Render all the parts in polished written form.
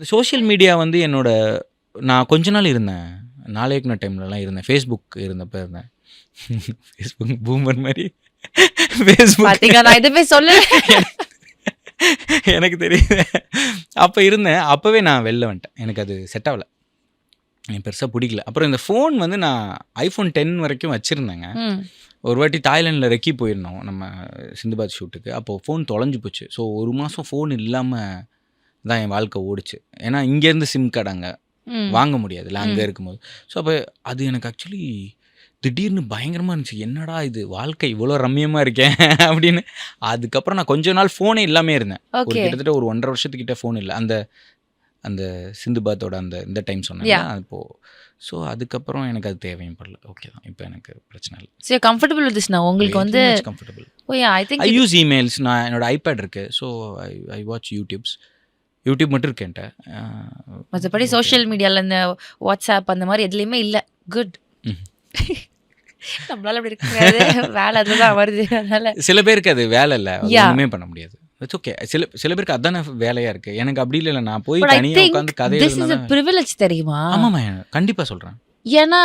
இந்த social media வந்து என்னோட நான் கொஞ்ச நாள் இருந்தேன். நாளைக்குன டைம்லலாம் இருந்தேன். Facebook இருந்தப்ப இருந்தேன். Facebook பூமர் மாரி Facebook பாத்தீங்களா? நான் எதுவுமே சொல்லல. எனக்கு தெரியுது. அப்ப இருந்தேன். அப்பவே நான் வெளில வந்துட்டேன். எனக்கு அது செட் ஆவல. எனக்கு பெருசா புடிக்கல. அப்புறம் இந்த ஃபோன் வந்து நான் iPhone 10 வரைக்கும் வச்சிருந்தேங்க. ம். ஒரு வாட்டி தாய்லாந்துல ரெக்கி போயிருந்தோம். நம்ம சிந்துபாத் ஷூட்டுக்கு. அப்போ ஃபோன் தொலைஞ்சு போச்சு. ஸோ 1 மாசம் ஃபோன் இல்லாம தான் என் வாழ்க்கை ஓடுச்சு. ஏன்னா இங்கேருந்து சிம் கார்டு அங்க ம். வாங்க முடியாதுல்ல, அங்க ம். இருக்கும்போது. ஸோ அப்ப அது எனக்கு ஆக்சுவலி திடீர்னு பயங்கரமா இருந்துச்சு. என்னடா இது வாழ்க்கை இவ்வளோ ரம்மியமா இருக்கே! அப்படின்னு. அதுக்கப்புறம் நான் கொஞ்ச நாள் ஃபோனே இல்லாமயே இருந்தேன். ஒரு ஓகே. கிட்டத்தட்ட ஒரு 1 1/2 வருஷத்துக்கிட்ட ஃபோன் இல்ல. அந்த அந்த சிந்துபாத்தோட இந்த டைம் சொன்னேன்ல, யா. அப்போ. ஸோ அதுக்கப்புறம் எனக்கு அது தேவையும் படல. ஓகே தான். இப்ப எனக்கு பிரச்சனை இல்ல. So you comfortable with this now. உங்களுக்கு வெரி வந்து much comfortable. Oh yeah I think I இது யூஸ் இமெயில்ஸ். நான் என்னோட iPad இருக்கு. So I watch YouTubes. YouTube மட்டும் இருக்கு என்ட்ட. மத்தபடி ஓகே. சோஷியல் மீடியால இந்த வாட்ஸ்அப் அந்த மாதிரி எதுலயுமே இல்ல. குட். ம். நம்மளால அப்படி இருக்க முடியாது. வேலை அதுல தான் வருது. அதனால சில பேருக்கு அது வேலை இல்ல. அது யா. ஒண்ணுமே பண்ண முடியாது. It's okay. சில பேருக்கு அதானே வேலையா இருக்கு. எனக்கு அப்படி இல்லல. நான் போய் பட் ஐ தனியா திங்க் உட்காந்து கதை திஸ் எழுதுனா இஸ் a தான் privilege தெரியுமா? ஆமாமா. கண்டிப்பா சொல்றேன். ஏன்னா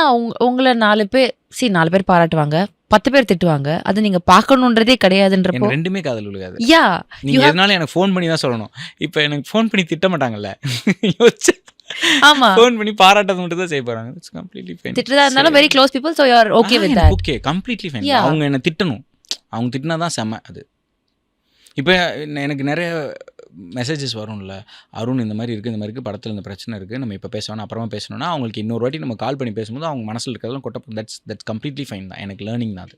உங்கள 4 பேர் 4 பேர் பாராட்டுவாங்க. 10 பேர் திட்டுவாங்க. அது நீங்க பார்க்கணுன்றதே கிடையாதுன்றப்போ எனக்கு 2மே காதுல விழுகாது. யா யூ நீங்க ஹேவ் எதுனாலும் எனக்கு ஃபோன் பண்ணி தான் சொல்லணும். இப்ப எனக்கு ஃபோன் பண்ணி திட்ட மாட்டாங்கல்ல. யோசிச்சு ஆமா. ஃபோன் பண்ணி பாராட்டுறது மட்டும் தான் செய்ய போறாங்க. It's completely fine. திட்டுறதா இருந்தாலும் very close people so you are okay with எனக்கு that. Okay. Completely fine. Yeah. அவங்க என்ன திட்டணும். அவங்க திட்டினா தான் செம அது. இப்ப எனக்கு நெறைய மெசேஜஸ் வரும்ல. அருண் இந்த மாரி இருக்கு, இந்த மாரி இருக்கு, படத்துல இந்த பிரச்சனை இருக்கு. நம்ம இப்ப பேச வேணாம், அப்புறமா பேசணும்னா, அவங்களுக்கு இன்னொரு வாட்டி நம்ம கால் பண்ணி பேசும்போது அவங்க மனசுல இருக்கிறதெல்லாம் கொட்ட தட்ஸ் கம்ப்ளீட்லி ஃபைன் தான். எனக்கு லேர்னிங் தான் அது.